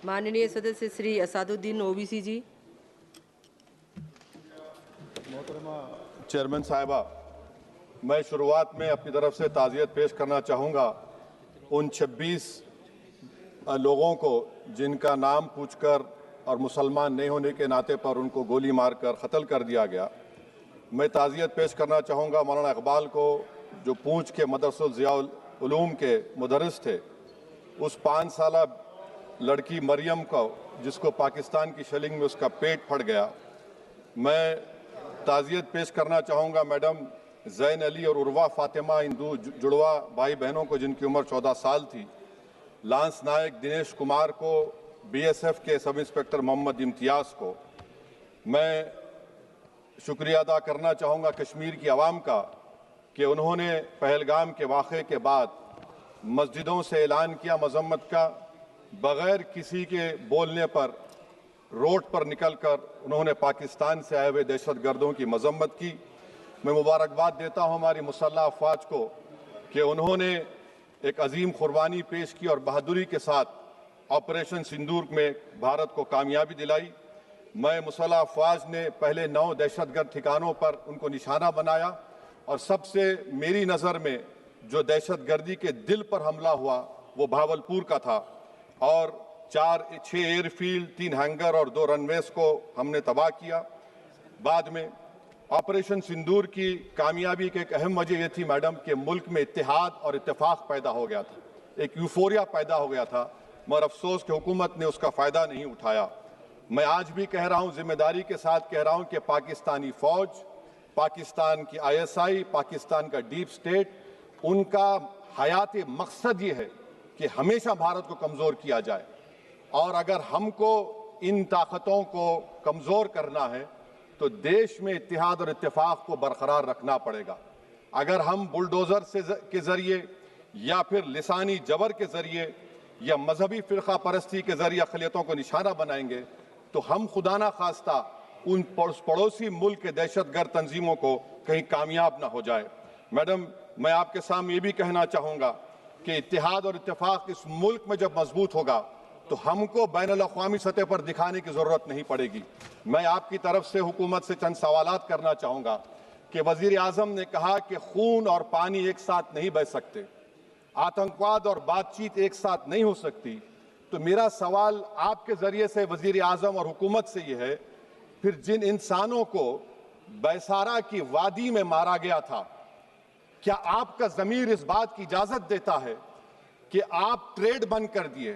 माननीय सदस्य श्री असादुद्दीन ओवैसी जी। मोहतरमा चेयरमैन साहिबा, मैं शुरुआत में अपनी तरफ से ताज़ियत पेश करना चाहूँगा उन 26 लोगों को जिनका नाम पूछकर और मुसलमान नहीं होने के नाते पर उनको गोली मारकर कत्ल कर दिया गया। मैं ताज़ियत पेश करना चाहूँगा मौलाना इकबाल को, जो पूंछ के मदरसुल ज़ियाउल उलूम के मुदर्रिस थे, उस 5 साला लड़की मरियम को जिसको पाकिस्तान की शेलिंग में उसका पेट फट गया। मैं ताज़ियत पेश करना चाहूँगा मैडम ज़ैन अली और उर्वा फातिमा, इन दो जुड़वा भाई बहनों को जिनकी उम्र 14 साल थी, लांस नायक दिनेश कुमार को, बीएसएफ के सब इंस्पेक्टर मोहम्मद इम्तियाज़ को। मैं शुक्रिया अदा करना चाहूँगा कश्मीर की आवाम का कि उन्होंने पहलगाम के वाक़े के बाद मस्जिदों से ऐलान किया मजम्मत का, बग़ैर किसी के बोलने पर रोड पर निकलकर उन्होंने पाकिस्तान से आए हुए दहशतगर्दों की मजम्मत की। मैं मुबारकबाद देता हूँ हमारी मुसल्लह अफ़वाज को कि उन्होंने एक अजीम कुर्बानी पेश की और बहादुरी के साथ ऑपरेशन सिंदूर में भारत को कामयाबी दिलाई। मैं मुसल्लह अफ़वाज ने पहले 9 दहशतगर्द ठिकानों पर उनको निशाना बनाया और सबसे मेरी नज़र में जो दहशतगर्दी के दिल पर हमला हुआ वो भावलपुर का था और 6 एयरफील्ड, 3 हैंगर और 2 रनवेज को हमने तबाह किया। बाद में ऑपरेशन सिंदूर की कामयाबी की एक अहम वजह यह थी मैडम कि मुल्क में इत्तेहाद और इत्तेफाक पैदा हो गया था, एक यूफोरिया पैदा हो गया था, मगर अफसोस कि हुकूमत ने उसका फ़ायदा नहीं उठाया। मैं आज भी कह रहा हूँ, जिम्मेदारी के साथ कह रहा हूँ कि पाकिस्तानी फ़ौज, पाकिस्तान की ISI, पाकिस्तान का डीप स्टेट, उनका हयाती मकसद ये है कि हमेशा भारत को कमज़ोर किया जाए और अगर हमको इन ताकतों को कमज़ोर करना है तो देश में इत्तेहाद और इत्तेफाक को बरकरार रखना पड़ेगा। अगर हम बुलडोज़र के ज़रिए या फिर लिसानी जबर के ज़रिए या मजहबी फ़िरक़ा परस्ती के ज़रिए अक़लियतों को निशाना बनाएंगे तो हम खुदा ना खास्ता उन पड़ोसी मुल्क के दहशतगर्द तंजीमों को कहीं कामयाब ना हो जाए। मैडम, मैं आपके सामने ये भी कहना चाहूँगा कि इत्तेहाद और इत्तेफाक इस मुल्क में जब मजबूत होगा तो हमको बैनुल-अक़वामी सतह पर दिखाने की ज़रूरत नहीं पड़ेगी। मैं आपकी तरफ से हुकूमत से चंद सवालात करना चाहूँगा कि वज़ीर आज़म ने कहा कि खून और पानी एक साथ नहीं बह सकते, आतंकवाद और बातचीत एक साथ नहीं हो सकती। तो मेरा सवाल आपके ज़रिए से वज़ीर आज़म और हुकूमत से ये है, फिर जिन इंसानों को बैसारा की वादी में मारा गया था, क्या आपका ज़मीर इस बात की इजाज़त देता है कि आप ट्रेड बंद कर दिए,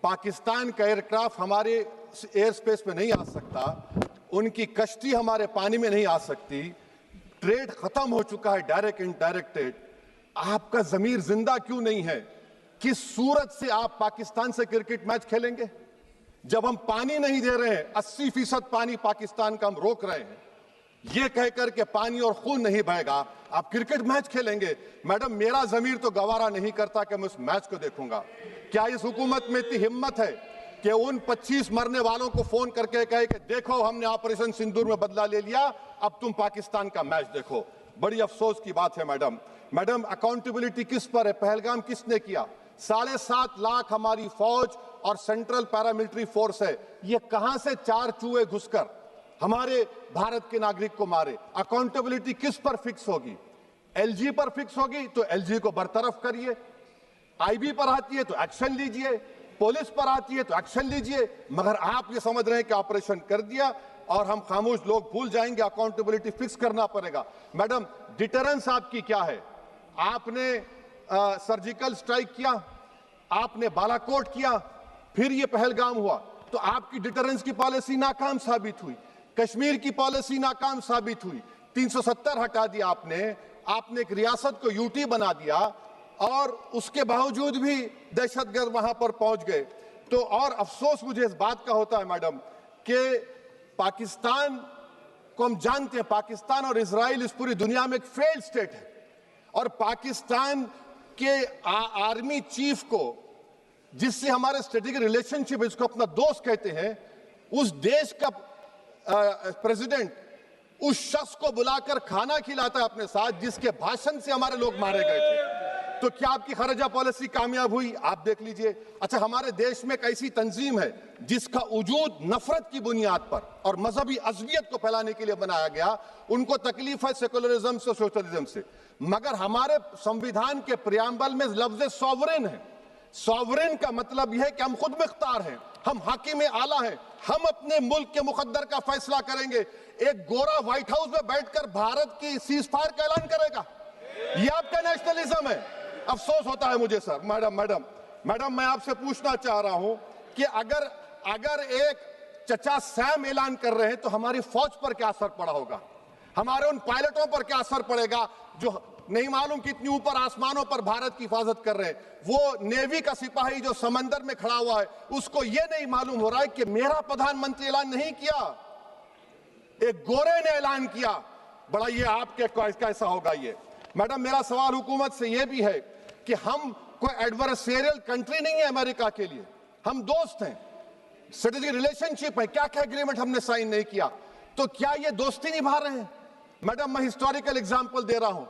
पाकिस्तान का एयरक्राफ्ट हमारे एयर स्पेस में नहीं आ सकता, उनकी कश्ती हमारे पानी में नहीं आ सकती, ट्रेड खत्म हो चुका है डायरेक्ट इनडायरेक्ट ट्रेड, आपका ज़मीर जिंदा क्यों नहीं है? किस सूरत से आप पाकिस्तान से क्रिकेट मैच खेलेंगे जब हम पानी नहीं दे रहे हैं? 80% पानी पाकिस्तान का हम रोक रहे हैं, ये कहकर के पानी और खून नहीं बहेगा, आप क्रिकेट मैच खेलेंगे? मैडम, मेरा ज़मीर तो गवारा नहीं करता कि मैं उस मैच को देखूंगा। क्या इस हुकूमत में इतनी हिम्मत है कि उन 25 मरने वालों को फोन करके कहे कि देखो हमने ऑपरेशन सिंदूर में बदला ले लिया, अब तुम पाकिस्तान का मैच देखो? बड़ी अफसोस की बात है मैडम, अकाउंटेबिलिटी किस पर है? पहलगाम किसने किया? 7.5 लाख हमारी फौज और सेंट्रल पैरामिलिट्री फोर्स है, ये कहां से 4 चूहे घुसकर हमारे भारत के नागरिक को मारे? अकाउंटेबिलिटी किस पर फिक्स होगी? LG पर फिक्स होगी तो LG को बरतरफ करिए, IB पर आती है तो एक्शन लीजिए, पुलिस पर आती है तो एक्शन लीजिए, मगर आप ये समझ रहे हैं कि ऑपरेशन कर दिया और हम खामोश लोग भूल जाएंगे, अकाउंटेबिलिटी फिक्स करना पड़ेगा। मैडम, डिटरेंस आपकी क्या है? आपने सर्जिकल स्ट्राइक किया, आपने बालाकोट किया, फिर ये पहलगाम हुआ, तो आपकी डिटरेंस की पॉलिसी नाकाम साबित हुई, कश्मीर की पॉलिसी नाकाम साबित हुई, 370 हटा दिया आपने एक रियासत को यूटी बना दिया और उसके बावजूद भी दहशतगर्द वहां पर पहुंच गए। तो और अफसोस मुझे इस बात का होता है मैडम कि पाकिस्तान को हम जानते हैं, पाकिस्तान और इजराइल इस पूरी दुनिया में एक फेल्ड स्टेट है और पाकिस्तान के आर्मी चीफ को, जिससे हमारे स्ट्रेटेजिक रिलेशनशिप है, इसको अपना दोस्त कहते हैं, उस देश का प्रेसिडेंट उस शख्स को बुलाकर खाना खिलाता है अपने साथ जिसके भाषण से हमारे लोग मारे गए थे। तो क्या आपकी खारजा पॉलिसी कामयाब हुई? आप देख लीजिए। अच्छा, हमारे देश में एक ऐसी तंजीम है जिसका वजूद नफरत की बुनियाद पर और मजहबी अज़बियत को फैलाने के लिए बनाया गया। उनको तकलीफ है सेकुलरिज्म से, सोशलिज्म से, मगर हमारे संविधान के प्रियम्बल में लफ्ज सॉवरेन है। सॉवरेन का मतलब यह है कि हम खुद मुख्तार हैं, हम हाकिम आला हैं, हम अपने मुल्क के मुकद्दर का फैसला करेंगे। एक गोरा व्हाइट हाउस में बैठकर भारत की सीज फायर का ऐलान करेगा? यह आपका नेशनलिज्म है। अफसोस होता है मुझे सर। मैडम मैं आपसे पूछना चाह रहा हूं कि अगर एक चचा सैम ऐलान कर रहे हैं तो हमारी फौज पर क्या असर पड़ा होगा? हमारे उन पायलटों पर क्या असर पड़ेगा जो नहीं मालूम कितनी ऊपर आसमानों पर भारत की हिफाजत कर रहे हैं? वो नेवी का सिपाही जो समंदर में खड़ा हुआ है, उसको यह नहीं मालूम हो रहा है कि मेरा प्रधानमंत्री ऐलान नहीं किया, एक गोरे ने ऐलान किया। बड़ा ये आपके कैसा होगा ये? मैडम मेरा सवाल हुकूमत से यह भी है कि हम कोई एडवर्सेरियल कंट्री नहीं है अमेरिका के लिए, हम दोस्त हैं, स्ट्रेटेजिक रिलेशनशिप है। क्या क्या एग्रीमेंट हमने साइन नहीं किया, तो क्या ये दोस्ती निभा रहे हैं? मैडम मैं हिस्टोरिकल एग्जांपल दे रहा हूं,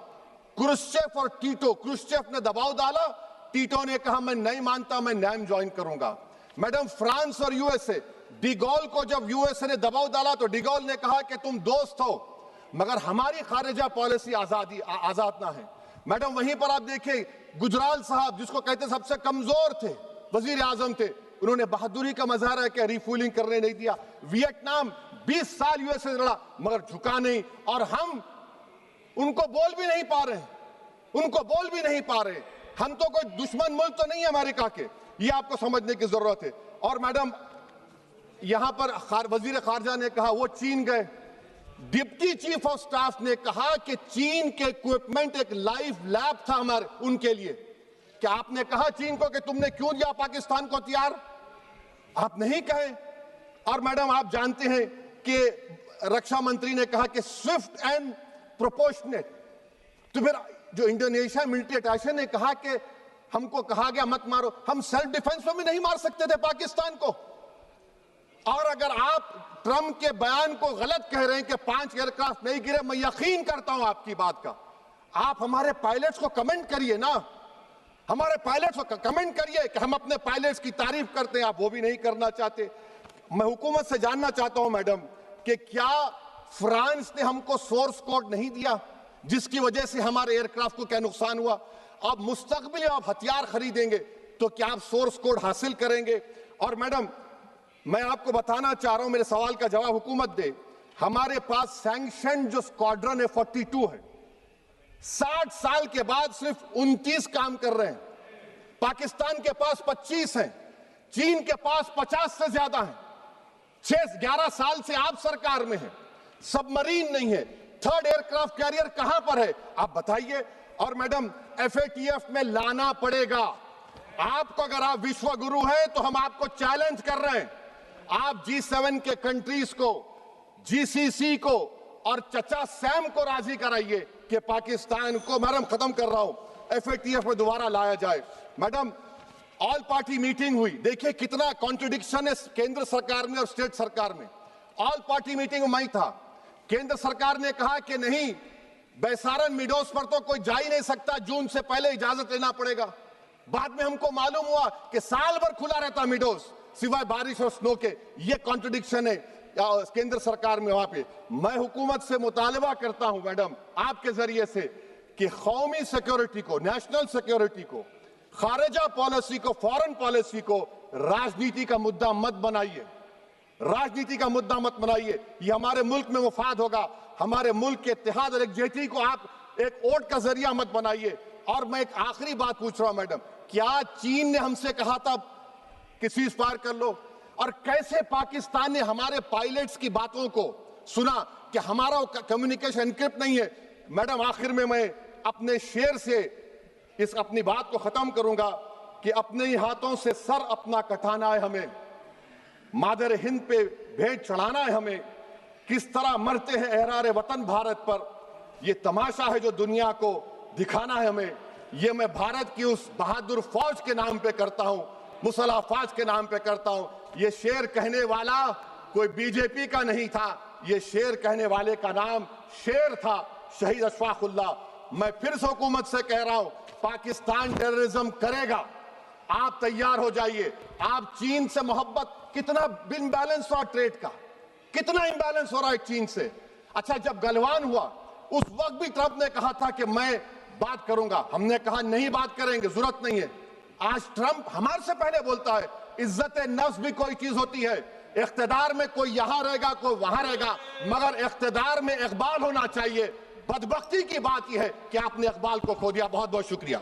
क्रुश्चेव और टीटो। क्रुश्चेव ने दबाव डाला, टीटो ने कहा मैं नहीं मानता, मैं नैम ज्वाइन करूंगा। मैडम फ्रांस और यूएसए, डिगोल को जब यूएसए ने दबाव डाला तो डिगोल ने कहा कि तुम दोस्त हो मगर हमारी खारिजा पॉलिसी आजाद ना है। मैडम वहीं पर आप देखिए गुजराल साहब, जिसको कहते सबसे कमजोर थे, वजीर आजम थे, उन्होंने बहादुरी का मजारा किया, रिफूलिंग करने नहीं दिया। वियतनाम 20 साल यूएसए से लड़ा मगर झुका नहीं, और हम उनको बोल भी नहीं पा रहे, हम तो कोई दुश्मन मुल्क तो नहीं है अमेरिका के, ये आपको समझने की जरूरत है। और मैडम यहां पर वजीर खारजा ने कहा वो चीन गए, डिप्टी चीफ ऑफ स्टाफ ने कहा कि चीन के इक्विपमेंट एक लाइव लैब था हमारे उनके लिए। क्या आपने कहा चीन को कि तुमने क्यों दिया पाकिस्तान को हथियार? आप नहीं कहे। और मैडम आप जानते हैं कि रक्षा मंत्री ने कहा कि स्विफ्ट एंड प्रोपोर्शनेट, तो फिर जो इंडोनेशिया मिलिट्री अटैचे ने कहा कि हमको कहा गया मत मारो, हम सेल्फ डिफेंस में भी नहीं मार सकते थे पाकिस्तान को। और अगर आप ट्रंप के बयान को गलत कह रहे हैं कि 5 एयरक्राफ्ट नहीं गिरे, मैं यकीन करता हूं आपकी बात का, आप हमारे पायलट्स को कमेंट करिए ना, हमारे पायलट्स को कमेंट करिए कि हम अपने पायलट्स की तारीफ करते हैं, आप वो भी नहीं करना चाहते। मैं हुकूमत से जानना चाहता हूं मैडम कि क्या फ्रांस ने हमको सोर्स कोड नहीं दिया जिसकी वजह से हमारे एयरक्राफ्ट को क्या नुकसान हुआ? अब मुस्तकबिल में आप हथियार खरीदेंगे तो क्या आप सोर्स कोड हासिल करेंगे? और मैडम मैं आपको बताना चाह रहा हूं, मेरे सवाल का जवाब हुकूमत दे, हमारे पास सैंक्शन जो स्क्वाड्रन है 42 है, 60 साल के बाद सिर्फ 29 काम कर रहे हैं। पाकिस्तान के पास 25 हैं, चीन के पास 50 से ज्यादा हैं। 11 साल से आप सरकार में हैं, सबमरीन नहीं है, थर्ड एयरक्राफ्ट कैरियर कहां पर है आप बताइए। और मैडम FATF में लाना पड़ेगा आपको। अगर आप विश्व गुरु हैं तो हम आपको चैलेंज कर रहे हैं, आप G7 के कंट्रीज को, GCC को और चचा सैम को राजी कराइए कि पाकिस्तान को, मैडम खत्म कर रहा हूं, FATF में दोबारा लाया जाए। मैडम ऑल पार्टी मीटिंग हुई, देखिए कितना कॉन्ट्रडिक्शन है केंद्र सरकार में और स्टेट सरकार में। ऑल पार्टी मीटिंग में मैं था, केंद्र सरकार ने कहा कि नहीं, बैसारन मिडोस पर तो कोई जा ही नहीं सकता, जून से पहले इजाजत लेना पड़ेगा। बाद में हमको मालूम हुआ कि साल भर खुला रहता मिडोस सिवाय बारिश और स्नो के। ये कॉन्ट्रडिक्शन है केंद्र सरकार में। वहां पे मैं हुकूमत से मुतालबा करता हूं मैडम आपके जरिए से कि कौमी सिक्योरिटी को, नेशनल सिक्योरिटी को, खारिजा पॉलिसी को, फॉरेन पॉलिसी को राजनीति का मुद्दा मत बनाइए, राजनीति का मुद्दा मत बनाइए। ये हमारे मुल्क में मुफाद होगा, हमारे मुल्क के इत्तेहाद और एकजुटती को आप एक वोट का जरिया मत बनाइए। और मैं एक आखिरी बात पूछ रहा हूं मैडम, क्या चीन ने हमसे कहा था कि सीज फायर कर लो? और कैसे पाकिस्तान ने हमारे पायलट्स की बातों को सुना कि हमारा कम्युनिकेशन एनक्रिप्ट नहीं है? मैडम आखिर में मैं अपने शेर से इस अपनी बात को खत्म करूंगा कि अपने ही हाथों से सर अपना कटाना है हमें, मादर हिंद पे भेंट चढ़ाना है हमें। किस तरह मरते हैं एहरारे वतन भारत पर, ये तमाशा है जो दुनिया को दिखाना है हमें। ये मैं भारत की उस बहादुर फौज के नाम पे करता हूं, मुसल्ह फौज के नाम पे करता हूं। ये शेर कहने वाला कोई बीजेपी का नहीं था, ये शेर कहने वाले का नाम शेर था, शहीद अशफाकुल्लाह। मैं फिर से हुकूमत से कह रहा हूं, पाकिस्तान टेररिज्म करेगा, आप तैयार हो जाइए। आप चीन से मोहब्बत, कितना इम्बैलेंस हुआ ट्रेड का, कितना इम्बैलेंस हो रहा है चीन से। अच्छा, जब गलवान हुआ उस वक्त भी ट्रंप ने कहा था कि मैं बात करूंगा, हमने कहा नहीं बात करेंगे, जरूरत नहीं है। आज ट्रंप हमारे से पहले बोलता है। इज्जत नफ्स भी कोई चीज होती है, इख्तिदार में कोई यहां रहेगा कोई वहां रहेगा, मगर इख्तिदार में इकबाल होना चाहिए। बदबख्ती की बात यह है कि आपने इकबाल को खो दिया। बहुत बहुत शुक्रिया।